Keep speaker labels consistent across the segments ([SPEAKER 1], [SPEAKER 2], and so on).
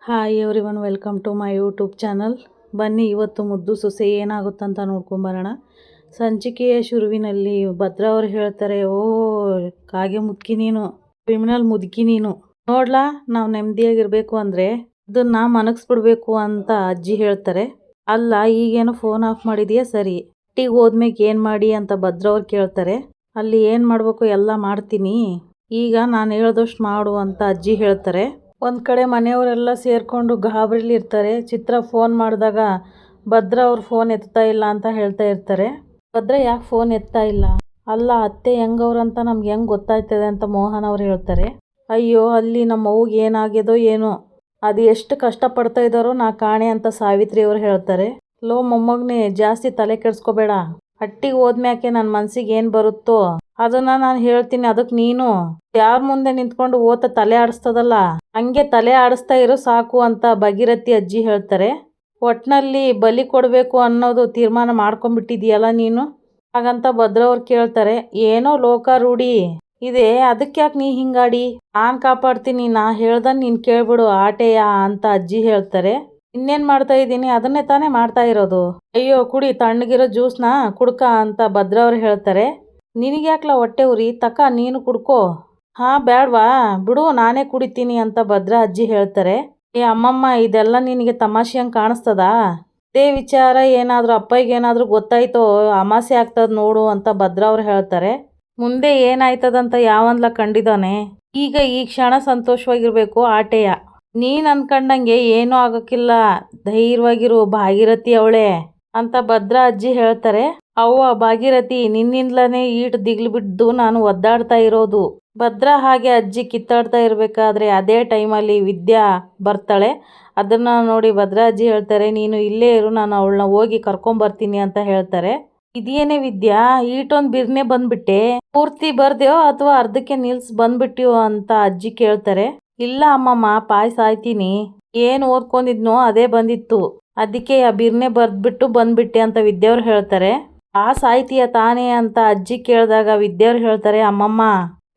[SPEAKER 1] Hi everyone, welcome to my YouTube channel. ಬನ್ನಿ ಇವತ್ತು ಮುದ್ದು ಸೊಸೆ ಏನಾಗುತ್ತಂತ ನೋಡ್ಕೊಂಬರೋಣ. ಸಂಚಿಕೆಯ ಶುರುವಿನಲ್ಲಿ ಭದ್ರಾ ಅವ್ರು ಹೇಳ್ತಾರೆ, ಓ ಕಾಗೆ ಮುದುಕಿ ನೀನು, ಕ್ರಿಮಿನಲ್ ಮುದುಕಿ ನೀನು, ನೋಡ್ಲಾ ನಾವು ನೆಮ್ಮದಿಯಾಗಿರ್ಬೇಕು ಅಂದರೆ ಇದನ್ನ ಮನಗಿಸ್ಬಿಡ್ಬೇಕು ಅಂತ ಅಜ್ಜಿ ಹೇಳ್ತಾರೆ. ಅಲ್ಲ ಈಗೇನೋ ಫೋನ್ ಆಫ್ ಮಾಡಿದೆಯಾ, ಸರಿ ಟೀಗೆ ಹೋದ್ಮೇಲೆ ಏನು ಮಾಡಿ ಅಂತ ಭದ್ರಾ ಅವ್ರು ಕೇಳ್ತಾರೆ. ಅಲ್ಲಿ ಏನು ಮಾಡಬೇಕು ಎಲ್ಲ ಮಾಡ್ತೀನಿ, ಈಗ ನಾನು ಹೇಳ್ದಷ್ಟು ಮಾಡು ಅಂತ ಅಜ್ಜಿ ಹೇಳ್ತಾರೆ. ಒಂದು ಕಡೆ ಮನೆಯವರೆಲ್ಲ ಸೇರಿಕೊಂಡು ಗಾಬರಿಲಿರ್ತಾರೆ. ಚಿತ್ರ ಫೋನ್ ಮಾಡಿದಾಗ ಭದ್ರಾ ಅವ್ರ ಫೋನ್ ಎತ್ತಾ ಇಲ್ಲ ಅಂತ ಹೇಳ್ತಾ ಇರ್ತಾರೆ. ಭದ್ರಾ ಯಾಕೆ ಫೋನ್ ಎತ್ತಾ ಇಲ್ಲ, ಅಲ್ಲ ಅತ್ತೆ ಹೆಂಗವ್ರಂತ ನಮ್ಗೆ ಹೆಂಗೆ ಗೊತ್ತಾಯ್ತದೆ ಅಂತ ಮೋಹನ್ ಅವ್ರು ಹೇಳ್ತಾರೆ. ಅಯ್ಯೋ ಅಲ್ಲಿ ನಮ್ಮ ಅವ್ಗೆ ಏನಾಗ್ಯದೋ ಏನೋ, ಅದು ಎಷ್ಟು ಕಷ್ಟಪಡ್ತಾ ಇದ್ದಾರೋ ನಾ ಕಾಣೆ ಅಂತ ಸಾವಿತ್ರಿ ಅವ್ರು ಹೇಳ್ತಾರೆ. ಲೋ ಮೊಮ್ಮಗನೇ, ಜಾಸ್ತಿ ತಲೆ ಕೆಡಿಸ್ಕೋಬೇಡ, ಹಟ್ಟಿಗೆ ಹೋದ್ಮ್ಯಾಕೆ ನನ್ನ ಮನ್ಸಿಗೆ ಏನು ಬರುತ್ತೋ ಅದನ್ನ ನಾನು ಹೇಳ್ತೀನಿ, ಅದಕ್ಕೆ ನೀನು ಯಾರ ಮುಂದೆ ನಿಂತ್ಕೊಂಡು ಓತ ತಲೆ ಆಡಿಸ್ತದಲ್ಲ ಹಂಗೆ ತಲೆ ಆಡಿಸ್ತಾ ಇರೋ ಸಾಕು ಅಂತ ಭಗೀರಥಿ ಅಜ್ಜಿ ಹೇಳ್ತಾರೆ. ಒಟ್ನಲ್ಲಿ ಬಲಿ ಕೊಡಬೇಕು ಅನ್ನೋದು ತೀರ್ಮಾನ ಮಾಡ್ಕೊಂಡ್ಬಿಟ್ಟಿದೀಯಲ್ಲ ನೀನು, ಹಾಗಂತ ಭದ್ರಾ ಅವ್ರು ಕೇಳ್ತಾರೆ. ಏನೋ ಲೋಕ ರೂಢಿ ಇದೆ, ಅದಕ್ಕೆ ಯಾಕೆ ನೀ ಹಿಂಗಾಡಿ, ನಾನು ಕಾಪಾಡ್ತೀನಿ, ನಾ ಹೇಳ್ದನ್ ನೀನು ಕೇಳ್ಬಿಡು ಆಟೆಯ ಅಂತ ಅಜ್ಜಿ ಹೇಳ್ತಾರೆ. ಇನ್ನೇನು ಮಾಡ್ತಾ ಇದ್ದೀನಿ, ಅದನ್ನೇ ತಾನೇ ಮಾಡ್ತಾ ಇರೋದು, ಅಯ್ಯೋ ಕುಡಿ ತಣ್ಣಗಿರೋ ಜ್ಯೂಸ್ನ ಕುಡ್ಕ ಅಂತ ಭದ್ರಾ ಅವ್ರು ಹೇಳ್ತಾರೆ. ನಿನಗ್ಯಾಕ್ಲ ಹೊಟ್ಟೆ ಉರಿ, ತಕ ನೀನು ಕುಡ್ಕೋ. ಹಾಂ ಬ್ಯಾಡ್ವಾ ಬಿಡು, ನಾನೇ ಕುಡಿತೀನಿ ಅಂತ ಭದ್ರಾ ಅಜ್ಜಿ ಹೇಳ್ತಾರೆ. ಏ ಅಮ್ಮಮ್ಮ, ಇದೆಲ್ಲ ನಿನಗೆ ತಮಾಷೆ ಹಂಗೆ ಕಾಣಿಸ್ತದಾ, ಇದೇ ವಿಚಾರ ಏನಾದರೂ ಅಪ್ಪಯ್ಯಗೇನಾದರೂ ಗೊತ್ತಾಯ್ತೋ ಅಮಾಸೆ ಆಗ್ತದ ನೋಡು ಅಂತ ಭದ್ರಾ ಅವ್ರು ಹೇಳ್ತಾರೆ. ಮುಂದೆ ಏನಾಯ್ತದಂತ ಯಾವನ್ಲ ಕಂಡಿದ್ದಾನೆ, ಈಗ ಈ ಕ್ಷಣ ಸಂತೋಷವಾಗಿರ್ಬೇಕು ಆಟೆಯ, ನೀನು ಅನ್ಕಂಡಂಗೆ ಏನೂ ಆಗೋಕ್ಕಿಲ್ಲ, ಧೈರ್ಯವಾಗಿರು, ಭಾಗೀರಥಿ ಅವಳೆ ಅಂತ ಭದ್ರಾ ಅಜ್ಜಿ ಹೇಳ್ತಾರೆ. ಅವ್ವ ಭಾಗೀರಥಿ, ನಿನ್ನಿಂದಲೇ ಈಟ್ ದಿಗ್ಲು ಬಿದ್ದು ನಾನು ಒದ್ದಾಡ್ತಾ ಇರೋದು. ಭದ್ರಾ ಹಾಗೆ ಅಜ್ಜಿ ಕಿತ್ತಾಡ್ತಾ ಇರಬೇಕಾದ್ರೆ ಅದೇ ಟೈಮಲ್ಲಿ ವಿದ್ಯಾ ಬರ್ತಾಳೆ. ಅದನ್ನು ನೋಡಿ ಭದ್ರಾ ಅಜ್ಜಿ ಹೇಳ್ತಾರೆ, ನೀನು ಇಲ್ಲೇ ಇರು, ನಾನು ಅವಳನ್ನ ಹೋಗಿ ಕರ್ಕೊಂಬರ್ತೀನಿ ಅಂತ ಹೇಳ್ತಾರೆ. ಇದೇನೇ ವಿದ್ಯಾ, ಈಟೊಂದು ಬಿರ್ನೆ ಬಂದ್ಬಿಟ್ಟೆ, ಪೂರ್ತಿ ಬರ್ದ್ಯೋ ಅಥವಾ ಅರ್ಧಕ್ಕೆ ನಿಲ್ಸ್ ಬಂದ್ಬಿಟ್ಯೋ ಅಂತ ಅಜ್ಜಿ ಕೇಳ್ತಾರೆ. ಇಲ್ಲ ಅಮ್ಮಮ್ಮ, ಪಾಯಸ ಆಯ್ತೀನಿ, ಏನು ಓದ್ಕೊಂಡಿದ್ನೋ ಅದೇ ಬಂದಿತ್ತು, ಅದಕ್ಕೆ ಆ ಬಿರ್ನೆ ಬರ್ದ್ಬಿಟ್ಟು ಬಂದ್ಬಿಟ್ಟೆ ಅಂತ ವಿದ್ಯಾವ್ರು ಹೇಳ್ತಾರೆ. ಪಾಸ್ ಆಯ್ತೀಯ ತಾನೇ ಅಂತ ಅಜ್ಜಿ ಕೇಳಿದಾಗ ವಿದ್ಯಾವ್ರು ಹೇಳ್ತಾರೆ, ಅಮ್ಮಮ್ಮ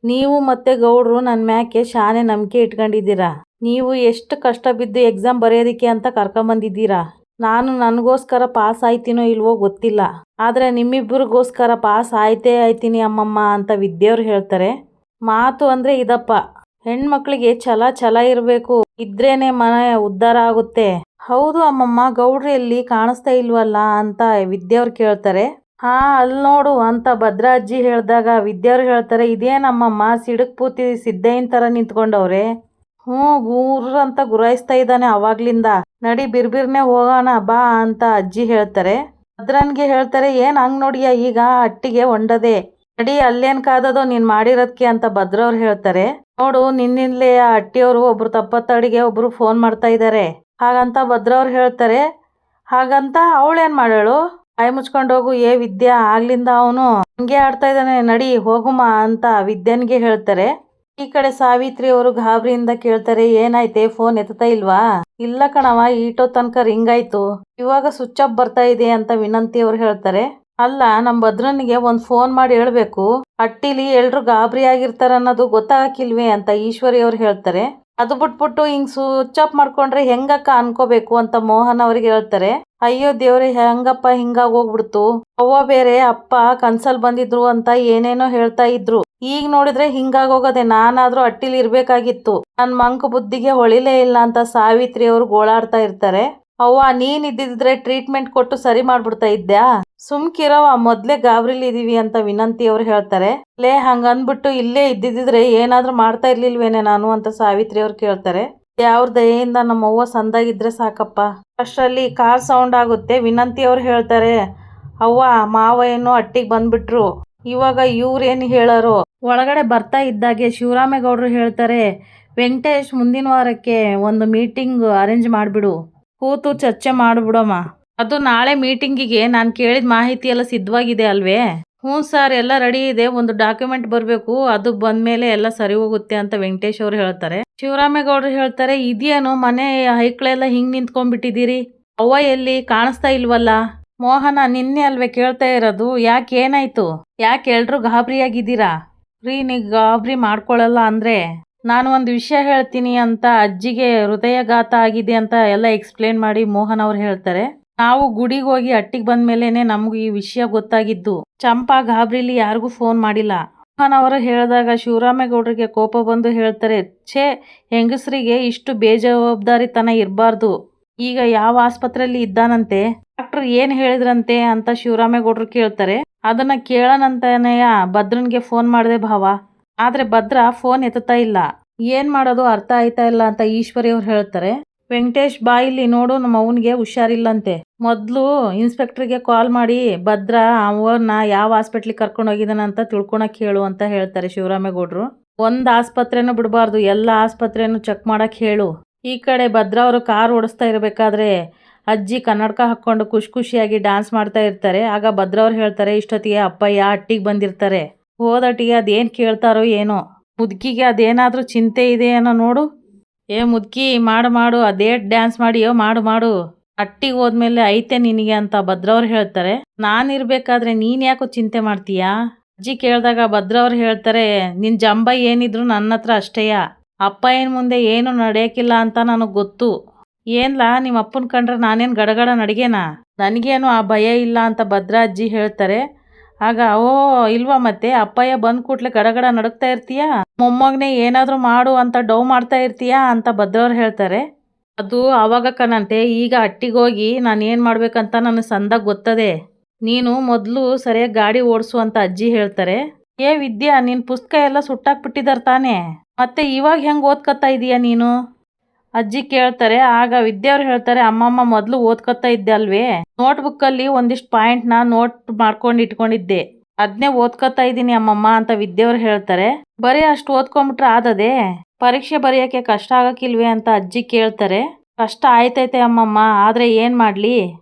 [SPEAKER 1] ನೀವು ಮತ್ತೆ ಗೌಡ್ರು ನನ್ನ ಮ್ಯಾಕೆ ಶಾನೆ ನಂಬಿಕೆ ಇಟ್ಕೊಂಡಿದ್ದೀರಾ, ನೀವು ಎಷ್ಟು ಕಷ್ಟ ಬಿದ್ದು ಎಕ್ಸಾಮ್ ಬರೆಯೋದಕ್ಕೆ ಅಂತ ಕರ್ಕೊಂಬಂದಿದ್ದೀರಾ, ನಾನು ನನಗೋಸ್ಕರ ಪಾಸ್ ಆಯ್ತೀನೋ ಇಲ್ವೋ ಗೊತ್ತಿಲ್ಲ, ಆದರೆ ನಿಮ್ಮಿಬ್ಬರಿಗೋಸ್ಕರ ಪಾಸ್ ಆಯ್ತೇ ಆಯ್ತೀನಿ ಅಮ್ಮಮ್ಮ ಅಂತ ವಿದ್ಯಾವ್ರು ಹೇಳ್ತಾರೆ. ಮಾತು ಅಂದರೆ ಇದಪ್ಪ, ಹೆಣ್ಮಕ್ಳಿಗೆ ಛಲ ಇರಬೇಕು, ಇದ್ರೇನೆ ಮನೆ ಉದ್ಧಾರ ಆಗುತ್ತೆ. ಹೌದು ಅಮ್ಮಮ್ಮ, ಗೌಡ್ರು ಎಲ್ಲಿ ಕಾಣಿಸ್ತಾ ಇಲ್ವಲ್ಲ ಅಂತ ವಿದ್ಯಾವ್ರು ಕೇಳ್ತಾರೆ. ಹಾ ಅಲ್ಲಿ ನೋಡು ಅಂತ ಭದ್ರಾ ಅಜ್ಜಿ ಹೇಳಿದಾಗ ವಿದ್ಯಾವ್ರು ಹೇಳ್ತಾರೆ, ಇದೇನಮ್ಮಮ್ಮ ಸಿಡಕ್ ಪೂತಿ ಸಿದ್ದಯ್ಯನ ಥರ ನಿಂತ್ಕೊಂಡವ್ರೆ, ಗೂರ್ ಅಂತ ಗುರಾಯಿಸ್ತಾ ಇದ್ದಾನೆ ಅವಾಗ್ಲಿಂದ, ನಡಿ ಬಿರ್ಬಿರ್ನೆ ಹೋಗೋಣ ಬಾ ಅಂತ ಅಜ್ಜಿ ಹೇಳ್ತಾರೆ. ಭದ್ರನ್ಗೆ ಹೇಳ್ತಾರೆ, ಏನು ಹಂಗೆ ನೋಡಿಯ ಈಗ ಅಟ್ಟಿಗೆ ಹೊಂಡದೆ, ನಡಿ ಅಲ್ಲೇನು ಕಾದದೋ ನೀನು ಮಾಡಿರೋದಕ್ಕೆ ಅಂತ ಭದ್ರಾ ಅವ್ರು ಹೇಳ್ತಾರೆ. ನೋಡು ನಿನ್ನಿಂದಲೇ ಆ ಅಟ್ಟಿಯವರು ಒಬ್ರು ತಪ್ಪತ್ತಡಿಗೆ ಒಬ್ರು ಫೋನ್ ಮಾಡ್ತಾ ಇದ್ದಾರೆ ಹಾಗಂತ ಭದ್ರಾ ಅವ್ರು ಹೇಳ್ತಾರೆ. ಹಾಗಂತ ಅವಳೇನು ಮಾಡಾಳು, ಬಾಯಿ ಮುಚ್ಕೊಂಡು ಹೋಗು ಏ ವಿದ್ಯಾ, ಆಗ್ಲಿಂದ ಅವನು ಹಂಗೆ ಆಡ್ತಾ ಇದ್ದಾನೆ, ನಡಿ ಹೋಗುಮ ಅಂತ ವಿದ್ಯಾನ್ಗೆ ಹೇಳ್ತಾರೆ. ಈ ಕಡೆ ಸಾವಿತ್ರಿ ಅವರು ಗಾಬರಿಯಿಂದ ಕೇಳ್ತಾರೆ, ಏನಾಯ್ತೆ ಫೋನ್ ಎತ್ತಾ ಇಲ್ವಾ, ಇಲ್ಲ ಕಣವ ಈಟೋ ತನಕ ರಿಂಗ್ ಆಯ್ತು, ಇವಾಗ ಸ್ವಿಚ್ ಆಫ್ ಬರ್ತಾ ಇದೆ ಅಂತ ವಿನಂತಿ ಅವ್ರು ಹೇಳ್ತಾರೆ. ಅಲ್ಲ ನಮ್ಮ ಭದ್ರನಿಗೆ ಒಂದು ಫೋನ್ ಮಾಡಿ ಹೇಳ್ಬೇಕು, ಅಟ್ಟಿಲಿ ಎಲ್ರು ಗಾಬರಿ ಆಗಿರ್ತಾರ ಅನ್ನೋದು ಗೊತ್ತಾಗಿಲ್ವೇ ಅಂತ ಈಶ್ವರಿ ಅವ್ರು ಹೇಳ್ತಾರೆ. ಅದು ಬಿಟ್ಬಿಟ್ಟು ಹಿಂಗ್ ಸ್ವಿಚ್ ಆಫ್ ಮಾಡ್ಕೊಂಡ್ರೆ ಹೆಂಗಕ್ಕ ಅನ್ಕೋಬೇಕು ಅಂತ ಮೋಹನ್ ಅವ್ರಿಗೆ ಹೇಳ್ತಾರೆ. ಅಯ್ಯೋ ದೇವ್ರೆ, ಹೆಂಗಪ್ಪ ಹಿಂಗಾಗಿ ಹೋಗ್ಬಿಡ್ತು, ಅವ್ವ ಬೇರೆ ಅಪ್ಪ ಕನ್ಸಲ್ ಬಂದಿದ್ರು ಅಂತ ಏನೇನೋ ಹೇಳ್ತಾ ಇದ್ರು, ಈಗ ನೋಡಿದ್ರೆ ಹಿಂಗಾಗೋಗದೆ, ನಾನಾದ್ರೂ ಅಟ್ಟಿಲಿ ಇರ್ಬೇಕಾಗಿತ್ತು, ನನ್ ಮಂಕ್ ಬುದ್ಧಿಗೆ ಹೊಳಿಲೇ ಇಲ್ಲ ಅಂತ ಸಾವಿತ್ರಿ ಅವರು ಗೋಳಾಡ್ತಾ ಇರ್ತಾರೆ. ಅವ್ವ ನೀನ್ ಇದ್ದಿದ್ರೆ ಟ್ರೀಟ್ಮೆಂಟ್ ಕೊಟ್ಟು ಸರಿ ಮಾಡ್ಬಿಡ್ತಾ ಇದ್ದ್ಯಾ, ಸುಮ್ಕಿರವ, ಮೊದ್ಲೇ ಗಾಬರಿಲಿ ಇದೀವಿ ಅಂತ ವಿನಂತಿ ಅವ್ರು ಹೇಳ್ತಾರೆ. ಲೇ ಹಂಗಂದ್ಬಿಟ್ಟು ಇಲ್ಲೇ ಇದ್ದಿದ್ರೆ ಏನಾದ್ರೂ ಮಾಡ್ತಾ ಇರ್ಲಿಲ್ವೇನೆ ನಾನು ಅಂತ ಸಾವಿತ್ರಿ ಅವ್ರು ಕೇಳ್ತಾರೆ. ಯಾವ್ರ ದಯೆಯಿಂದ ನಮ್ಮ ಅವ್ವ ಸಂದಾಗಿದ್ರೆ ಸಾಕಪ್ಪ. ಅಷ್ಟರಲ್ಲಿ ಕಾರ್ ಸೌಂಡ್ ಆಗುತ್ತೆ. ವಿನಂತಿ ಅವ್ರು ಹೇಳ್ತಾರೆ, ಅವ್ವ ಮಾವ ಏನೋ ಅಟ್ಟಿಗೆ ಬಂದ್ಬಿಟ್ರು, ಇವಾಗ ಇವ್ರೇನು ಹೇಳಾರೋ. ಒಳಗಡೆ ಬರ್ತಾ ಇದ್ದಾಗೆ ಶಿವರಾಮೇಗೌಡರು ಹೇಳ್ತಾರೆ, ವೆಂಕಟೇಶ್ ಮುಂದಿನ ವಾರಕ್ಕೆ ಒಂದು ಮೀಟಿಂಗ್ ಅರೇಂಜ್ ಮಾಡಿಬಿಡು, ಕೂತು ಚರ್ಚೆ ಮಾಡಿಬಿಡೋಮ್ಮ, ಅದು ನಾಳೆ ಮೀಟಿಂಗಿಗೆ ನಾನು ಕೇಳಿದ ಮಾಹಿತಿ ಎಲ್ಲ ಸಿದ್ಧವಾಗಿದೆ ಅಲ್ವೇ. ಹ್ಞೂ ಸರ್, ಎಲ್ಲ ರೆಡಿ ಇದೆ, ಒಂದು ಡಾಕ್ಯುಮೆಂಟ್ ಬರಬೇಕು, ಅದು ಬಂದಮೇಲೆ ಎಲ್ಲ ಸರಿ ಹೋಗುತ್ತೆ ಅಂತ ವೆಂಕಟೇಶ್ ಅವರು ಹೇಳ್ತಾರೆ. ಶಿವರಾಮೇಗೌಡರು ಹೇಳ್ತಾರೆ, ಇದೇನು ಮನೆ ಹೈಕ್ಳೆಲ್ಲ ಹಿಂಗೆ ನಿಂತ್ಕೊಂಡ್ಬಿಟ್ಟಿದ್ದೀರಿ, ಅವ್ವ ಎಲ್ಲಿ ಕಾಣಿಸ್ತಾ ಇಲ್ವಲ್ಲ. ಮೋಹನ ನಿನ್ನೆ ಅಲ್ವೇ ಕೇಳ್ತಾ ಇರೋದು, ಯಾಕೆ ಏನಾಯ್ತು, ಯಾಕೆ ಎಲ್ರು ಗಾಬರಿಯಾಗಿದ್ದೀರಾ. ರೀ ನೀವು ಗಾಬರಿ ಮಾಡ್ಕೊಳ್ಳಲ್ಲ ಅಂದರೆ ನಾನು ಒಂದು ವಿಷಯ ಹೇಳ್ತೀನಿ ಅಂತ ಅಜ್ಜಿಗೆ ಹೃದಯಘಾತ ಆಗಿದೆ ಅಂತ ಎಲ್ಲ ಎಕ್ಸ್ಪ್ಲೇನ್ ಮಾಡಿ ಮೋಹನ್ ಅವ್ರು ಹೇಳ್ತಾರೆ. ನಾವು ಗುಡಿಗೆ ಹೋಗಿ ಅಟ್ಟಿಗೆ ಬಂದ ಮೇಲೇನೆ ನಮ್ಗೆ ಈ ವಿಷಯ ಗೊತ್ತಾಗಿದ್ದು. ಚಂಪಾ ಗಾಬರಿಲಿ ಯಾರಿಗೂ ಫೋನ್ ಮಾಡಿಲ್ಲ. ಮೋಹನ್ ಅವರು ಹೇಳಿದಾಗ ಶಿವರಾಮೇಗೌಡರಿಗೆ ಕೋಪ ಬಂದು ಹೇಳ್ತಾರೆ, ಛೇ, ಹೆಂಗಸರಿಗೆ ಇಷ್ಟು ಬೇಜವಾಬ್ದಾರಿತನ ಇರಬಾರ್ದು. ಈಗ ಯಾವ ಆಸ್ಪತ್ರೆಯಲ್ಲಿ ಇದ್ದಾನಂತೆ, ಡಾಕ್ಟರ್ ಏನು ಹೇಳಿದ್ರಂತೆ ಅಂತ ಶಿವರಾಮೇಗೌಡರು ಕೇಳ್ತಾರೆ. ಅದನ್ನ ಕೇಳನಂತಾನೆಯ ಭದ್ರನ್ಗೆ ಫೋನ್ ಮಾಡಿದೆ ಭಾವ. ಆದ್ರೆ ಭದ್ರ ಫೋನ್ ಎತ್ತುತ್ತಾ ಇಲ್ಲ. ಏನ್ ಮಾಡೋದು ಅರ್ಥ ಆಯ್ತಾ ಇಲ್ಲ ಅಂತ ಈಶ್ವರಿ ಅವ್ರು ಹೇಳ್ತಾರೆ. ವೆಂಕಟೇಶ್ ಬಾಯಿಲಿ ನೋಡು, ನಮ್ಮ ಅವನಿಗೆ ಹುಷಾರಿಲ್ಲಂತೆ. ಮೊದಲು ಇನ್ಸ್ಪೆಕ್ಟರ್ಗೆ ಕಾಲ್ ಮಾಡಿ ಭದ್ರ ಅವನ್ನ ಯಾವ ಹಾಸ್ಪಿಟ್ಲಿಗೆ ಕರ್ಕೊಂಡು ಹೋಗಿದ್ದಾನಂತ ತಿಳ್ಕೊಳಕ್ ಹೇಳು ಅಂತ ಹೇಳ್ತಾರೆ ಶಿವರಾಮೇಗೌಡರು. ಒಂದು ಆಸ್ಪತ್ರೆನೂ ಬಿಡಬಾರ್ದು, ಎಲ್ಲ ಆಸ್ಪತ್ರೆನೂ ಚೆಕ್ ಮಾಡಕ್ ಹೇಳು. ಈ ಕಡೆ ಭದ್ರ ಅವರು ಕಾರ್ ಓಡಿಸ್ತಾ ಇರಬೇಕಾದ್ರೆ ಅಜ್ಜಿ ಕನ್ನಡಕ ಹಾಕ್ಕೊಂಡು ಖುಷಿಯಾಗಿ ಡ್ಯಾನ್ಸ್ ಮಾಡ್ತಾ ಇರ್ತಾರೆ. ಆಗ ಭದ್ರ ಅವ್ರು ಹೇಳ್ತಾರೆ, ಇಷ್ಟೊತ್ತಿಗೆ ಅಪ್ಪಯ್ಯ ಅಟ್ಟಿಗೆ ಬಂದಿರ್ತಾರೆ. ಹೋದಟ್ಟಿಗೆ ಅದೇನು ಕೇಳ್ತಾರೋ ಏನೋ. ಮುದುಕಿಗೆ ಅದೇನಾದರೂ ಚಿಂತೆ ಇದೆಯೇನೋ ನೋಡು. ಏ ಮುದುಕಿ, ಮಾಡು ಅದೇ ಡ್ಯಾನ್ಸ್ ಮಾಡಿಯೋ, ಮಾಡು ಅಟ್ಟಿಗೆ ಹೋದ್ಮೇಲೆ ಐತೆ ನಿನಗೆ ಅಂತ ಭದ್ರ ಅವ್ರು ಹೇಳ್ತಾರೆ. ನಾನಿರ್ಬೇಕಾದ್ರೆ ನೀನು ಯಾಕೋ ಚಿಂತೆ ಮಾಡ್ತೀಯಾ? ಅಜ್ಜಿ ಕೇಳಿದಾಗ ಭದ್ರ ಅವ್ರು ಹೇಳ್ತಾರೆ, ನಿನ್ನ ಜಂಬ ಏನಿದ್ರು ನನ್ನ ಹತ್ರ ಅಷ್ಟೇಯ. ಅಪ್ಪ ಏನು ಮುಂದೆ ಏನು ನಡೆಯೋಕ್ಕಿಲ್ಲ ಅಂತ ನನಗೆ ಗೊತ್ತು. ಏನ್ಲಾ ನಿಮ್ಮ ಅಪ್ಪನ ಕಂಡ್ರೆ ನಾನೇನು ಗಡಗಡ ನಡಿಗೆನಾ? ನನಗೇನು ಆ ಭಯ ಇಲ್ಲ ಅಂತ ಭದ್ರ ಅಜ್ಜಿ ಹೇಳ್ತಾರೆ. ಆಗ ಓ ಇಲ್ವಾ, ಮತ್ತೆ ಅಪ್ಪಯ್ಯ ಬಂದ್ ಕೂಡ್ಲೆ ಗಡಗಡ ನಡುಗ್ತಾ ಇರ್ತೀಯಾ? ಮೊಮ್ಮಗನೇ ಏನಾದರೂ ಮಾಡು ಅಂತ ಡೌ ಮಾಡ್ತಾ ಇರ್ತೀಯಾ ಅಂತ ಭದ್ರವ್ರು ಹೇಳ್ತಾರೆ. ಅದು ಅವಾಗ ಕಣಂತೆ, ಈಗ ಅಟ್ಟಿಗೋಗಿ ನಾನು ಏನು ಮಾಡ್ಬೇಕಂತ ನನಗೆ ಸಂದಾಗ ಗೊತ್ತದೆ. ನೀನು ಮೊದಲು ಸರಿಯಾಗಿ ಗಾಡಿ ಓಡಿಸು ಅಂತ ಅಜ್ಜಿ ಹೇಳ್ತಾರೆ. ಏ ವಿದ್ಯಾ, ನಿನ್ನ ಪುಸ್ತಕ ಎಲ್ಲ ಸುಟ್ಟಾಕ್ಬಿಟ್ಟಿದಾರೆ ತಾನೇ, ಮತ್ತೆ ಇವಾಗ ಹೆಂಗೆ ಓದ್ಕೊತಾ ಇದೀಯಾ ನೀನು? ಅಜ್ಜಿ ಕೇಳ್ತಾರೆ. ಆಗ ವಿದ್ಯಾವ್ರು ಹೇಳ್ತಾರೆ, ಅಮ್ಮಮ್ಮ ಮೊದಲು ಓದ್ಕೊತಾ ಇದ್ದೆ ಅಲ್ವೇ, ನೋಟ್ಬುಕ್ಕಲ್ಲಿ ಒಂದಿಷ್ಟು ಪಾಯಿಂಟ್ನ ನೋಟ್ ಮಾಡ್ಕೊಂಡು ಇಟ್ಕೊಂಡಿದ್ದೆ, ಅದನ್ನೇ ಓದ್ಕೊತಾ ಇದ್ದೀನಿ ಅಮ್ಮಮ್ಮ ಅಂತ ವಿದ್ಯಾವ್ರು ಹೇಳ್ತಾರೆ. ಬರೀ ಅಷ್ಟು ಓದ್ಕೊಂಬಿಟ್ರೆ ಆದದೆ, ಪರೀಕ್ಷೆ ಬರೆಯೋಕ್ಕೆ ಕಷ್ಟ ಆಗಕ್ಕಿಲ್ವೇ ಅಂತ ಅಜ್ಜಿ ಕೇಳ್ತಾರೆ. ಕಷ್ಟ ಆಯ್ತೈತೆ ಅಮ್ಮಮ್ಮ, ಆದರೆ ಏನು ಮಾಡಲಿ,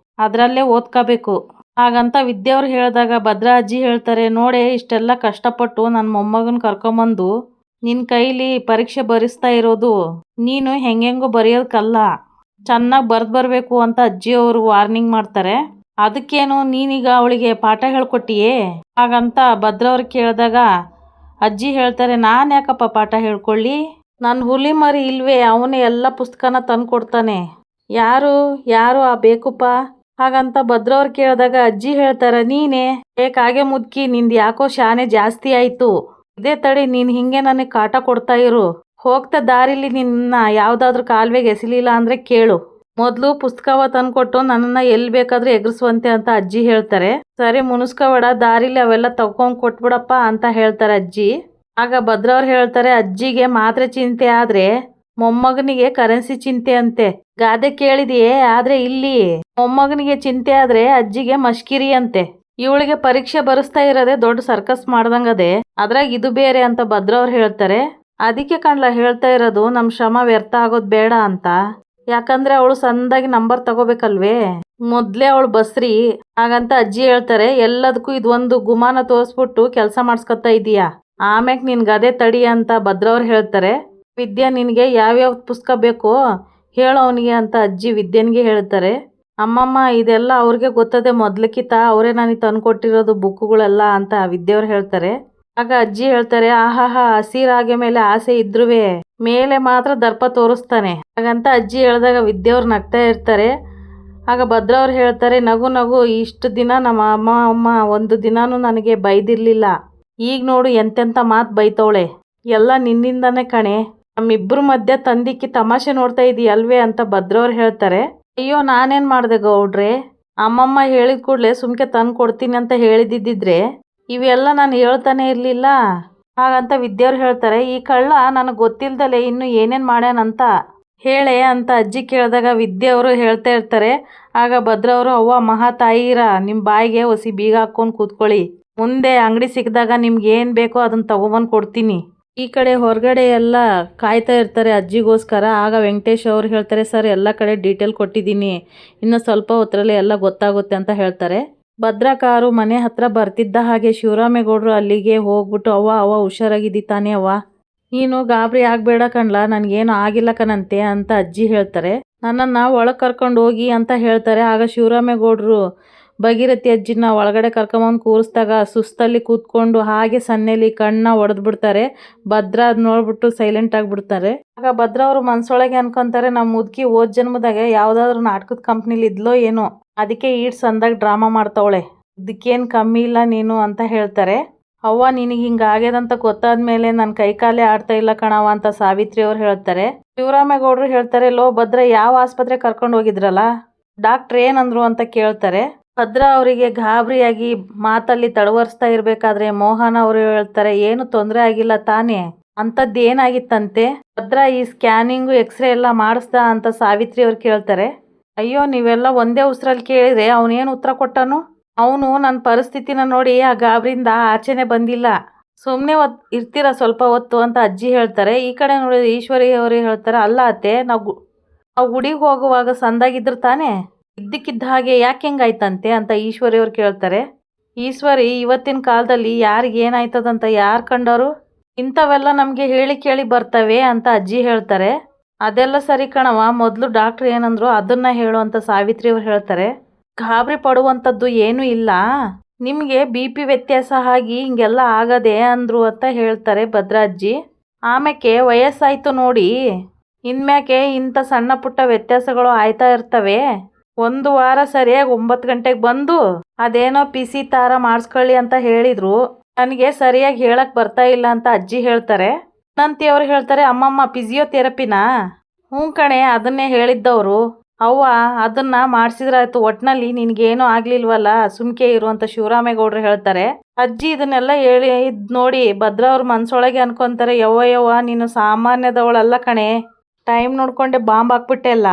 [SPEAKER 1] ಅದರಲ್ಲೇ ಓದ್ಕೋಬೇಕು ಹಾಗಂತ ವಿದ್ಯಾವ್ರು ಹೇಳಿದಾಗ ಭದ್ರಾ ಅಜ್ಜಿ ಹೇಳ್ತಾರೆ, ನೋಡೆ ಇಷ್ಟೆಲ್ಲ ಕಷ್ಟಪಟ್ಟು ನನ್ನ ಮೊಮ್ಮಗನ ಕರ್ಕೊಂಬಂದು ನಿನ್ನ ಕೈಲಿ ಪರೀಕ್ಷೆ ಬರೆಸ್ತಾ ಇರೋದು ನೀನು ಹೆಂಗೆಂಗೋ ಬರೆಯೋದಕ್ಕಲ್ಲ, ಚೆನ್ನಾಗಿ ಬರಬೇಕು ಅಂತ ಅಜ್ಜಿಯವರು ವಾರ್ನಿಂಗ್ ಮಾಡ್ತಾರೆ. ಅದಕ್ಕೇನು ನೀನೀಗ ಅವಳಿಗೆ ಪಾಠ ಹೇಳ್ಕೊಟ್ಟಿಯೇ ಹಾಗಂತ ಭದ್ರವ್ರು ಕೇಳಿದಾಗ ಅಜ್ಜಿ ಹೇಳ್ತಾರೆ, ನಾನು ಯಾಕಪ್ಪ ಪಾಠ ಹೇಳ್ಕೊಳ್ಳಿ, ನನ್ನ ಹುಲಿ ಮರಿ ಇಲ್ವೇ, ಅವನೇ ಎಲ್ಲ ಪುಸ್ತಕನ ತಂದು ಕೊಡ್ತಾನೆ. ಯಾರು ಆ ಬೇಕುಪ್ಪ ಹಾಗಂತ ಭದ್ರವ್ರು ಕೇಳಿದಾಗ ಅಜ್ಜಿ ಹೇಳ್ತಾರೆ, ನೀನೇ ಕಾಗೆ ಮುದ್ಕಿ, ನಿಂದು ಯಾಕೋ ಶಾನೆ ಜಾಸ್ತಿ ಆಯಿತು. ಇದೇ ತಡಿ, ನೀನು ಹಿಂಗೆ ನನಗೆ ಕಾಟ ಕೊಡ್ತಾ ಇರು. ಹೋಗ್ತಾ ದಾರಿಲಿ ನಿನ್ನ ಯಾವುದಾದ್ರೂ ಕಾಲುವೆಗೆ ಎಸಿಲಿಲ್ಲ ಅಂದರೆ ಕೇಳು. ಮೊದಲು ಪುಸ್ತಕವ ತಂದುಕೊಟ್ಟು ನನ್ನನ್ನು ಎಲ್ಲಿ ಬೇಕಾದರೂ ಎಗರಿಸುವಂತೆ ಅಂತ ಅಜ್ಜಿ ಹೇಳ್ತಾರೆ. ಸರಿ ಮುನಿಸ್ಕೋಬೇಡ, ದಾರಿಲಿ ಅವೆಲ್ಲ ತಗೊಂಡು ಕೊಟ್ಬಿಡಪ್ಪ ಅಂತ ಹೇಳ್ತಾರೆ ಅಜ್ಜಿ. ಆಗ ಭದ್ರವ್ರು ಹೇಳ್ತಾರೆ, ಅಜ್ಜಿಗೆ ಮಾತ್ರೆ ಚಿಂತೆ ಆದರೆ ಮೊಮ್ಮಗನಿಗೆ ಕರೆನ್ಸಿ ಚಿಂತೆ ಅಂತೆ. ಗಾದೆ ಕೇಳಿದೆಯೇ? ಆದರೆ ಇಲ್ಲಿ ಮೊಮ್ಮಗನಿಗೆ ಚಿಂತೆ ಆದರೆ ಅಜ್ಜಿಗೆ ಮಷ್ಕಿರಿ ಅಂತೆ. ಇವಳಿಗೆ ಪರೀಕ್ಷೆ ಬರೆಸ್ತಾ ಇರೋದೇ ದೊಡ್ಡ ಸರ್ಕಸ್ ಮಾಡ್ದಂಗದೆ, ಅದ್ರಾಗ ಇದು ಬೇರೆ ಅಂತ ಭದ್ರವ್ರು ಹೇಳ್ತಾರೆ. ಅದಕ್ಕೆ ಕಣ್ಲ ಹೇಳ್ತಾ ಇರೋದು, ನಮ್ಮ ಶ್ರಮ ವ್ಯರ್ಥ ಆಗೋದು ಬೇಡ ಅಂತ. ಯಾಕಂದ್ರೆ ಅವಳು ಸಂದಾಗಿ ನಂಬರ್ ತಗೋಬೇಕಲ್ವೇ, ಮೊದಲೇ ಅವಳು ಬಸ್ರಿ ಹಾಗಂತ ಅಜ್ಜಿ ಹೇಳ್ತಾರೆ. ಎಲ್ಲದಕ್ಕೂ ಇದೊಂದು ಗುಮಾನ ತೋರಿಸ್ಬಿಟ್ಟು ಕೆಲಸ ಮಾಡಿಸ್ಕೊತಾ ಇದೀಯಾ, ಆಮ್ಯಾಗ ನಿನ್ಗೆ ಅದೇ ತಡಿ ಅಂತ ಭದ್ರವ್ರು ಹೇಳ್ತಾರೆ. ವಿದ್ಯಾ, ನಿನಗೆ ಯಾವ್ಯಾವ ಪುಸ್ತಕ ಬೇಕೋ ಹೇಳು ಅವನಿಗೆ ಅಂತ ಅಜ್ಜಿ ವಿದ್ಯನ್ಗೆ ಹೇಳ್ತಾರೆ. ಅಮ್ಮಮ್ಮ ಇದೆಲ್ಲ ಅವ್ರಿಗೆ ಗೊತ್ತದೆ, ಮೊದ್ಲಕ್ಕಿಂತ ಅವರೇ ನನಗೆ ತಂದು ಕೊಟ್ಟಿರೋದು ಬುಕ್ಕುಗಳೆಲ್ಲ ಅಂತ ವಿದ್ಯವ್ರು ಹೇಳ್ತಾರೆ. ಆಗ ಅಜ್ಜಿ ಹೇಳ್ತಾರೆ, ಆಹಾಹಾ, ಹಸಿರಾಗೆ ಮೇಲೆ ಆಸೆ ಇದ್ರುವೆ ಮೇಲೆ ಮಾತ್ರ ದರ್ಪ ತೋರಿಸ್ತಾನೆ ಹಾಗಂತ ಅಜ್ಜಿ ಹೇಳಿದಾಗ ವಿದ್ಯವ್ರು ನಗ್ತಾ ಇರ್ತಾರೆ. ಆಗ ಭದ್ರವ್ರು ಹೇಳ್ತಾರೆ, ನಗು ಇಷ್ಟು ದಿನ ನಮ್ಮ ಅಮ್ಮ ಒಂದು ದಿನಾನೂ ನನಗೆ ಬೈದಿರ್ಲಿಲ್ಲ, ಈಗ ನೋಡು ಎಂತೆಂಥ ಮಾತು ಬೈತವಳೆ, ಎಲ್ಲ ನಿನ್ನಿಂದಾನೆ ಕಣೆ, ನಮ್ಮಿಬ್ಬರ ಮಧ್ಯೆ ತಂದಿಕ್ಕಿ ತಮಾಷೆ ನೋಡ್ತಾ ಇದೀಯಲ್ವೇ ಅಂತ ಭದ್ರವ್ರು ಹೇಳ್ತಾರೆ. ಅಯ್ಯೋ ನಾನೇನು ಮಾಡಿದೆ ಗೌಡ್ರೆ, ಅಮ್ಮಮ್ಮ ಹೇಳಿದ ಕೂಡಲೇ ಸುಮ್ಕೆ ತಂದು ಕೊಡ್ತೀನಿ ಅಂತ ಹೇಳಿದ್ದಿದ್ರೆ ಇವೆಲ್ಲ ನಾನು ಹೇಳ್ತಾನೆ ಇರಲಿಲ್ಲ ಹಾಗಂತ ವಿದ್ಯವ್ರು ಹೇಳ್ತಾರೆ. ಈ ಕಳ್ಳ ನನಗೆ ಗೊತ್ತಿಲ್ದಲೆ ಇನ್ನು ಏನೇನು ಮಾಡ್ಯಾನಂತ ಹೇಳೆ ಅಂತ ಅಜ್ಜಿ ಕೇಳಿದಾಗ ವಿದ್ಯವರು ಹೇಳ್ತಾ ಇರ್ತಾರೆ. ಆಗ ಭದ್ರವರು, ಅವ್ವ ಮಹಾತಾಯಿರ, ನಿಮ್ಮ ಬಾಯಿಗೆ ಹೊಸಿ ಬೀಗ ಹಾಕ್ಕೊಂಡು ಕೂತ್ಕೊಳ್ಳಿ, ಮುಂದೆ ಅಂಗಡಿ ಸಿಕ್ಕಿದಾಗ ನಿಮ್ಗೆ ಏನು ಬೇಕೋ ಅದನ್ನು ತಗೊಬಂದು ಕೊಡ್ತೀನಿ. ಈ ಕಡೆ ಹೊರಗಡೆ ಎಲ್ಲ ಕಾಯ್ತಾ ಇರ್ತಾರೆ ಅಜ್ಜಿಗೋಸ್ಕರ. ಆಗ ವೆಂಕಟೇಶ್ ಅವ್ರು ಹೇಳ್ತಾರೆ, ಸರ್ ಎಲ್ಲ ಕಡೆ ಡೀಟೇಲ್ ಕೊಟ್ಟಿದ್ದೀನಿ, ಇನ್ನು ಸ್ವಲ್ಪ ಹೊತ್ತರಲ್ಲಿ ಎಲ್ಲ ಗೊತ್ತಾಗುತ್ತೆ ಅಂತ ಹೇಳ್ತಾರೆ. ಭದ್ರಾ ಕಾರು ಮನೆ ಹತ್ರ ಬರ್ತಿದ್ದ ಹಾಗೆ ಶಿವರಾಮೇಗೌಡರು ಅಲ್ಲಿಗೆ ಹೋಗ್ಬಿಟ್ಟು, ಅವ್ವ ಹುಷಾರಾಗಿದ್ದಿ ತಾನೇ ಅವ್ವ, ನೀನು ಗಾಬರಿ ಆಗಬೇಡ ಕಣ್ಲ, ನನಗೇನು ಆಗಿಲ್ಲ ಕಣಂತೆ ಅಂತ ಅಜ್ಜಿ ಹೇಳ್ತಾರೆ. ನನ್ನನ್ನು ಒಳಗೆ ಕರ್ಕೊಂಡು ಹೋಗಿ ಅಂತ ಹೇಳ್ತಾರೆ. ಆಗ ಶಿವರಾಮೇಗೌಡರು ಭಗೀರಥಿ ಅಜ್ಜಿನ ಒಳಗಡೆ ಕರ್ಕೊಂಬಂದು ಕೂರಿಸ್ದಾಗ ಸುಸ್ತಲ್ಲಿ ಕೂತ್ಕೊಂಡು ಹಾಗೆ ಸನ್ನೆಲಿ ಕಣ್ಣ ಹೊಡೆದ್ಬಿಡ್ತಾರೆ. ಭದ್ರ ಅದ್ ನೋಡ್ಬಿಟ್ಟು ಸೈಲೆಂಟ್ ಆಗಿಬಿಡ್ತಾರೆ. ಆಗ ಭದ್ರ ಅವರು ಮನ್ಸೊಳಗೆ ಅನ್ಕೊಂತಾರೆ, ನಮ್ಮ ಮುದುಕಿ ಹೋದ ಜನ್ಮದಾಗ ಯಾವ್ದಾದ್ರು ನಾಟಕದ ಕಂಪ್ನಿಲಿ ಇದ್ಲೋ ಏನೋ, ಅದಕ್ಕೆ ಈಟ್ ಸಂದಾಗ ಡ್ರಾಮಾ ಮಾಡ್ತಾವಳೆ, ಇದಕ್ಕೇನು ಕಮ್ಮಿ ಇಲ್ಲ ನೀನು ಅಂತ ಹೇಳ್ತಾರೆ. ಅವ್ವ ನಿನಗೆ ಹಿಂಗಾಗ್ಯದಂತ ಗೊತ್ತಾದ್ಮೇಲೆ ನನ್ನ ಕೈಕಾಲೇ ಆಡ್ತಾ ಇಲ್ಲ ಕಣವ ಅಂತ ಸಾವಿತ್ರಿ ಅವ್ರು ಹೇಳ್ತಾರೆ. ಶಿವರಾಮೇಗೌಡರು ಹೇಳ್ತಾರೆ, ಲೋ ಭದ್ರ ಯಾವ ಆಸ್ಪತ್ರೆ ಕರ್ಕೊಂಡು ಹೋಗಿದ್ರಲ್ಲ, ಡಾಕ್ಟ್ರ್ ಏನಂದ್ರು ಅಂತ ಕೇಳ್ತಾರೆ. ಭದ್ರ ಅವರಿಗೆ ಗಾಬರಿಯಾಗಿ ಮಾತಲ್ಲಿ ತಡವರಿಸ್ತಾ ಇರ್ಬೇಕಾದ್ರೆ ಮೋಹನ್ ಅವರು ಹೇಳ್ತಾರೆ, ಏನು ತೊಂದರೆ ಆಗಿಲ್ಲ ತಾನೇ, ಅಂಥದ್ದು ಏನಾಗಿತ್ತಂತೆ, ಭದ್ರ ಈ ಸ್ಕ್ಯಾನಿಂಗು ಎಕ್ಸ್ರೇ ಎಲ್ಲ ಮಾಡಿಸ್ದ ಅಂತ ಸಾವಿತ್ರಿ ಅವ್ರು ಕೇಳ್ತಾರೆ. ಅಯ್ಯೋ ನೀವೆಲ್ಲ ಒಂದೇ ಉಸಿರಲ್ಲಿ ಕೇಳಿದ್ರೆ ಅವನೇನು ಉತ್ತರ ಕೊಟ್ಟನು, ಅವನು ನನ್ನ ಪರಿಸ್ಥಿತಿನ ನೋಡಿ ಆ ಗಾಬರಿಯಿಂದ ಆಚೆನೆ ಬಂದಿಲ್ಲ, ಸುಮ್ಮನೆ ಇರ್ತೀರ ಸ್ವಲ್ಪ ಹೊತ್ತು ಅಂತ ಅಜ್ಜಿ ಹೇಳ್ತಾರೆ. ಈ ಕಡೆ ನೋಡಿದ್ರೆ ಈಶ್ವರಿ ಅವರು ಹೇಳ್ತಾರೆ, ಅಲ್ಲ ಅತ್ತೆ, ನಾವು ಗುಡಿಗೆ ಹೋಗುವಾಗ ಸಂದಾಗಿದ್ರು ತಾನೇ, ಇದ್ದಕ್ಕಿದ್ದ ಹಾಗೆ ಯಾಕೆ ಹೆಂಗಾಯ್ತಂತೆ ಅಂತ ಈಶ್ವರಿ ಅವ್ರು ಕೇಳ್ತಾರೆ. ಈಶ್ವರಿ, ಇವತ್ತಿನ ಕಾಲದಲ್ಲಿ ಯಾರಿಗೆ ಏನಾಯ್ತದಂತ ಯಾರು ಕಂಡವರು, ಇಂಥವೆಲ್ಲ ನಮಗೆ ಹೇಳಿ ಕೇಳಿ ಬರ್ತವೆ ಅಂತ ಅಜ್ಜಿ ಹೇಳ್ತಾರೆ. ಅದೆಲ್ಲ ಸರಿ ಕಣವ, ಮೊದಲು ಡಾಕ್ಟ್ರ್ ಏನಂದ್ರು ಅದನ್ನ ಹೇಳು ಅಂತ ಸಾವಿತ್ರಿ ಅವ್ರು ಹೇಳ್ತಾರೆ. ಗಾಬರಿ ಪಡುವಂಥದ್ದು ಏನೂ ಇಲ್ಲ, ನಿಮಗೆ BP ವ್ಯತ್ಯಾಸ ಆಗಿ ಹಿಂಗೆಲ್ಲ ಆಗದೆ ಅಂದ್ರು ಅಂತ ಹೇಳ್ತಾರೆ ಭದ್ರಾಜ್ಜಿ. ಆಮೇಲೆ ವಯಸ್ಸಾಯ್ತು ನೋಡಿ, ಇನ್ಮ್ಯಾಕೆ ಇಂಥ ಸಣ್ಣ ಪುಟ್ಟ ವ್ಯತ್ಯಾಸಗಳು ಆಯ್ತಾ ಇರ್ತವೆ, ಒಂದು ವಾರ ಸರಿಯಾಗಿ 9 ಗಂಟೆಗೆ ಬಂದು ಅದೇನೋ PC ತಾರ ಮಾಡಿಸ್ಕೊಳ್ಳಿ ಅಂತ ಹೇಳಿದ್ರು, ನನಗೆ ಸರಿಯಾಗಿ ಹೇಳಕ್ ಬರ್ತಾ ಇಲ್ಲ ಅಂತ ಅಜ್ಜಿ ಹೇಳ್ತಾರೆ. ನಂತಿ ಅವ್ರು ಹೇಳ್ತಾರೆ, ಅಮ್ಮಮ್ಮ ಫಿಸಿಯೋಥೆರಪಿನಾ, ಹ್ಞೂ ಕಣೆ ಅದನ್ನೇ ಹೇಳಿದ್ದವರು, ಅವ್ವ ಅದನ್ನ ಮಾಡಿಸಿದ್ರಾಯ್ತು, ಒಟ್ನಲ್ಲಿ ನಿನ್ಗೇನೂ ಆಗ್ಲಿಲ್ವಲ್ಲ ಸುಮ್ಕೆ ಇರು ಅಂತ ಶಿವರಾಮೇಗೌಡರು ಹೇಳ್ತಾರೆ. ಅಜ್ಜಿ ಇದನ್ನೆಲ್ಲ ಹೇಳಿ ನೋಡಿ ಭದ್ರ ಅವ್ರ ಮನ್ಸೊಳಗೆ ಅನ್ಕೊಂತಾರೆ, ಯವ್ವ ನೀನು ಸಾಮಾನ್ಯದವಳಲ್ಲ ಕಣೆ, ಟೈಮ್ ನೋಡ್ಕೊಂಡೆ ಬಾಂಬ್ ಹಾಕ್ಬಿಟ್ಟೆ ಅಲ್ಲ,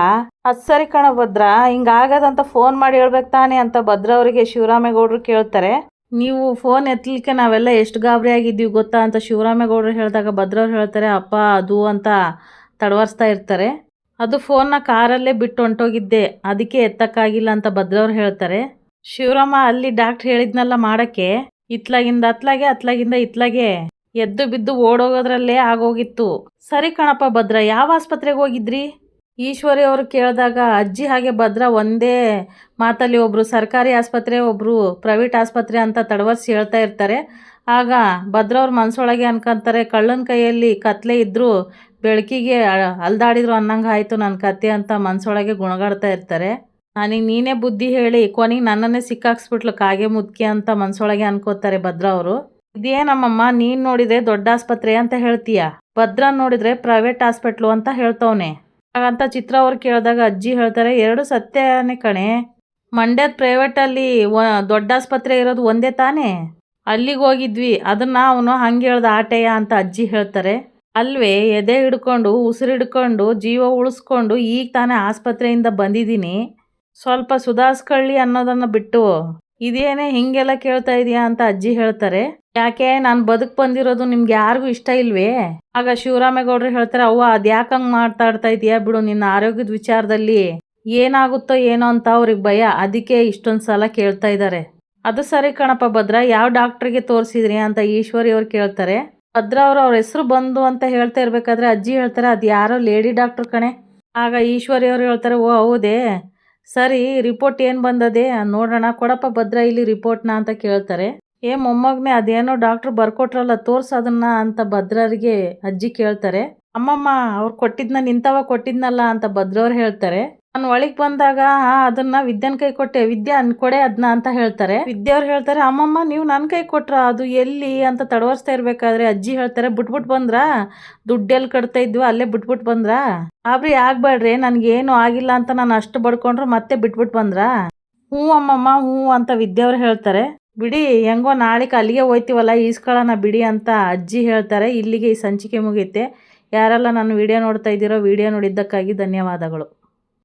[SPEAKER 1] ಅದು ಸರಿ ಕಣ ಭದ್ರ, ಹಿಂಗಾಗದಂತ ಫೋನ್ ಮಾಡಿ ಹೇಳ್ಬೇಕು ತಾನೆ ಅಂತ ಭದ್ರ ಅವರಿಗೆ ಶಿವರಾಮೇಗೌಡರು ಕೇಳ್ತಾರೆ. ನೀವು ಫೋನ್ ಎತ್ತಲಿಕ್ಕೆ ನಾವೆಲ್ಲ ಎಷ್ಟು ಗಾಬರಿ ಆಗಿದ್ದೀವಿ ಗೊತ್ತಾ ಅಂತ ಶಿವರಾಮೇಗೌಡರು ಹೇಳಿದಾಗ ಭದ್ರ ಅವ್ರು ಹೇಳ್ತಾರೆ, ಅಪ್ಪ ಅದು ಅಂತ ತಡವರಿಸ್ತಾ ಇರ್ತಾರೆ. ಅದು ಫೋನ್ನ ಕಾರಲ್ಲೇ ಬಿಟ್ಟು ಹೊಂಟೋಗಿದ್ದೆ, ಅದಕ್ಕೆ ಎತ್ತಕ್ಕಾಗಿಲ್ಲ ಅಂತ ಭದ್ರ ಅವ್ರು ಹೇಳ್ತಾರೆ. ಶಿವರಾಮ ಅಲ್ಲಿ ಡಾಕ್ಟ್ರ್ ಹೇಳಿದ್ನೆಲ್ಲ ಮಾಡೋಕ್ಕೆ ಇತ್ಲಾಗಿಂದ ಅತ್ಲಾಗಿಂದ ಇತ್ಲಾಗೆ ಎದ್ದು ಬಿದ್ದು ಓಡೋಗೋದ್ರಲ್ಲೇ ಆಗೋಗಿತ್ತು. ಸರಿ ಕಣಪ್ಪ ಭದ್ರ, ಯಾವ ಆಸ್ಪತ್ರೆಗೆ ಹೋಗಿದ್ರಿ ಈಶ್ವರಿ ಅವರು ಕೇಳಿದಾಗ ಅಜ್ಜಿ ಹಾಗೆ ಭದ್ರ ಒಂದೇ ಮಾತಲ್ಲಿ ಒಬ್ರು ಸರ್ಕಾರಿ ಆಸ್ಪತ್ರೆ ಒಬ್ರು ಪ್ರೈವೇಟ್ ಆಸ್ಪತ್ರೆ ಅಂತ ತಡವರಿಸಿ ಹೇಳ್ತಾ ಇರ್ತಾರೆ. ಆಗ ಭದ್ರ ಅವ್ರ ಮನಸ್ಸೊಳಗೆ ಅನ್ಕೊಂತಾರೆ, ಕಳ್ಳನ ಕೈಯಲ್ಲಿ ಕತ್ಲೆ ಇದ್ದರೂ ಬೆಳಕಿಗೆ ಅಲ್ದಾಡಿದ್ರು ಅನ್ನಂಗೆ ಆಯಿತು ನನ್ನ ಕತೆ ಅಂತ ಮನಸ್ಸೊಳಗೆ ಗುಣಗಾಡ್ತಾ ಇರ್ತಾರೆ. ನನಗೆ ನೀನೇ ಬುದ್ಧಿ ಹೇಳಿ ಕೊನೆಗೆ ನನ್ನನ್ನೇ ಸಿಕ್ಕಾಕ್ಸ್ಬಿಟ್ಲು ಕಾಗೆ ಮುದ್ಕೆ ಅಂತ ಮನಸ್ಸೊಳಗೆ ಅನ್ಕೋತಾರೆ ಭದ್ರ ಅವರು. ಇದೇನಮ್ಮಮ್ಮ ನೀನು ನೋಡಿದ್ರೆ ದೊಡ್ಡ ಆಸ್ಪತ್ರೆ ಅಂತ ಹೇಳ್ತೀಯ, ಭದ್ರ ನೋಡಿದ್ರೆ ಪ್ರೈವೇಟ್ ಹಾಸ್ಪಿಟ್ಲು ಅಂತ ಹೇಳ್ತವನೆ. ಹಾಗಂತ ಚಿತ್ರ ಅವ್ರು ಕೇಳಿದಾಗ ಅಜ್ಜಿ ಹೇಳ್ತಾರೆ, ಎರಡು ಸತ್ಯನೇ ಕಣೆ, ಮಂಡ್ಯದ ಪ್ರೈವೇಟಲ್ಲಿ ದೊಡ್ಡ ಆಸ್ಪತ್ರೆ ಇರೋದು ಒಂದೇ ತಾನೇ, ಅಲ್ಲಿಗೆ ಹೋಗಿದ್ವಿ, ಅದನ್ನ ಅವನು ಹಂಗೆ ಹೇಳ್ದ ಆಟೆಯ ಅಂತ ಅಜ್ಜಿ ಹೇಳ್ತಾರೆ. ಅಲ್ವೇ ಎದೆ ಹಿಡ್ಕೊಂಡು ಉಸಿರು ಹಿಡ್ಕೊಂಡು ಜೀವ ಉಳಿಸ್ಕೊಂಡು ಈಗ ತಾನೇ ಆಸ್ಪತ್ರೆಯಿಂದ ಬಂದಿದ್ದೀನಿ, ಸ್ವಲ್ಪ ಸುಧಾರಿಸ್ಕೊಳ್ಳಿ ಅನ್ನೋದನ್ನು ಬಿಟ್ಟು ಇದೇನೇ ಹಿಂಗೆಲ್ಲ ಕೇಳ್ತಾ ಇದೆಯಾ ಅಂತ ಅಜ್ಜಿ ಹೇಳ್ತಾರೆ. ಯಾಕೆ ನಾನು ಬದುಕು ಬಂದಿರೋದು ನಿಮ್ಗೆ ಯಾರಿಗೂ ಇಷ್ಟ ಇಲ್ವೇ? ಆಗ ಶಿವರಾಮೇಗೌಡರು ಹೇಳ್ತಾರೆ, ಅವ್ವ ಅದ್ಯಾಕಂಗೆ ಮಾತಾಡ್ತಾ ಇದೆಯಾ ಬಿಡು, ನಿನ್ನ ಆರೋಗ್ಯದ ವಿಚಾರದಲ್ಲಿ ಏನಾಗುತ್ತೋ ಏನೋ ಅಂತ ಅವ್ರಿಗೆ ಭಯ, ಅದಕ್ಕೆ ಇಷ್ಟೊಂದು ಸಲ ಕೇಳ್ತಾ ಇದ್ದಾರೆ. ಅದು ಸರಿ ಕಣಪ್ಪ ಭದ್ರ, ಯಾವ ಡಾಕ್ಟ್ರಿಗೆ ತೋರಿಸಿದ್ರಿ ಅಂತ ಈಶ್ವರಿ ಅವ್ರು ಕೇಳ್ತಾರೆ. ಭದ್ರ ಅವ್ರ ಹೆಸರು ಬಂದು ಅಂತ ಹೇಳ್ತಾ ಇರ್ಬೇಕಾದ್ರೆ ಅಜ್ಜಿ ಹೇಳ್ತಾರೆ, ಅದು ಯಾರೋ ಲೇಡಿ ಡಾಕ್ಟ್ರು ಕಣೆ. ಆಗ ಈಶ್ವರಿ ಅವ್ರು ಹೇಳ್ತಾರೆ, ಓ ಹೌದೇ, ಸರಿ ರಿಪೋರ್ಟ್ ಏನು ಬಂದದೆ ನೋಡೋಣ, ಕೊಡಪ್ಪ ಭದ್ರ ಇಲ್ಲಿ ರಿಪೋರ್ಟ್ನ ಅಂತ ಕೇಳ್ತಾರೆ. ಮೊಮ್ಮಗನೇ ಅದೇನೋ ಡಾಕ್ಟ್ರು ಬರ್ಕೊಟ್ರಲ್ಲ ತೋರ್ಸೋದನ್ನ ಅಂತ ಭದ್ರರಿಗೆ ಅಜ್ಜಿ ಕೇಳ್ತಾರೆ. ಅಮ್ಮಮ್ಮ ಅವ್ರು ಕೊಟ್ಟಿದ್ನ ನಿಂತವ ಕೊಟ್ಟಿದ್ನಲ್ಲ ಅಂತ ಭದ್ರವ್ರು ಹೇಳ್ತಾರೆ. ನಾನು ಒಳಗೆ ಬಂದಾಗ ಅದನ್ನ ವಿದ್ಯನ್ ಕೈ ಕೊಟ್ಟೆ, ವಿದ್ಯಾ ಕೊಡೆ ಅದನ್ನ ಅಂತ ಹೇಳ್ತಾರೆ. ವಿದ್ಯವ್ರು ಹೇಳ್ತಾರೆ, ಅಮ್ಮಮ್ಮ ನೀವು ನನ್ನ ಕೈ ಕೊಟ್ರ, ಅದು ಎಲ್ಲಿ ಅಂತ ತಡವರಿಸ್ತಾ ಇರ್ಬೇಕಾದ್ರೆ ಅಜ್ಜಿ ಹೇಳ್ತಾರೆ, ಬಿಟ್ಬಿಟ್ಟು ಬಂದ್ರ, ದುಡ್ಡೆಲ್ಲಿ ಕಟ್ತಾ ಇದ್ವಿ ಅಲ್ಲೇ ಬಿಟ್ಬಿಟ್ಟು ಬಂದ್ರ, ಆಬ್ರಿ ಆಗ್ಬೇಡ್ರಿ ನನಗೇನು ಆಗಿಲ್ಲ ಅಂತ ನಾನು ಅಷ್ಟು ಬಡ್ಕೊಂಡ್ರು ಮತ್ತೆ ಬಿಟ್ಬಿಟ್ಟು ಬಂದ್ರ. ಹ್ಞೂ ಅಮ್ಮಮ್ಮ ಹ್ಞೂ ಅಂತ ವಿದ್ಯವ್ರು ಹೇಳ್ತಾರೆ. ಬಿಡಿ ಹೆಂಗೋ ನಾಳೆಗೆ ಅಲ್ಲಿಗೆ ಹೋಯ್ತೀವಲ್ಲ ಈಸ್ಕೊಳ್ಳೋಣ ಬಿಡಿ ಅಂತ ಅಜ್ಜಿ ಹೇಳ್ತಾರೆ. ಇಲ್ಲಿಗೆ ಈ ಸಂಚಿಕೆ ಮುಗಿಯುತ್ತೆ. ಯಾರೆಲ್ಲ ನನ್ನ ವಿಡಿಯೋ ನೋಡ್ತಾ ಇದ್ದೀರೋ ವಿಡಿಯೋ ನೋಡಿದ್ದಕ್ಕಾಗಿ ಧನ್ಯವಾದಗಳು.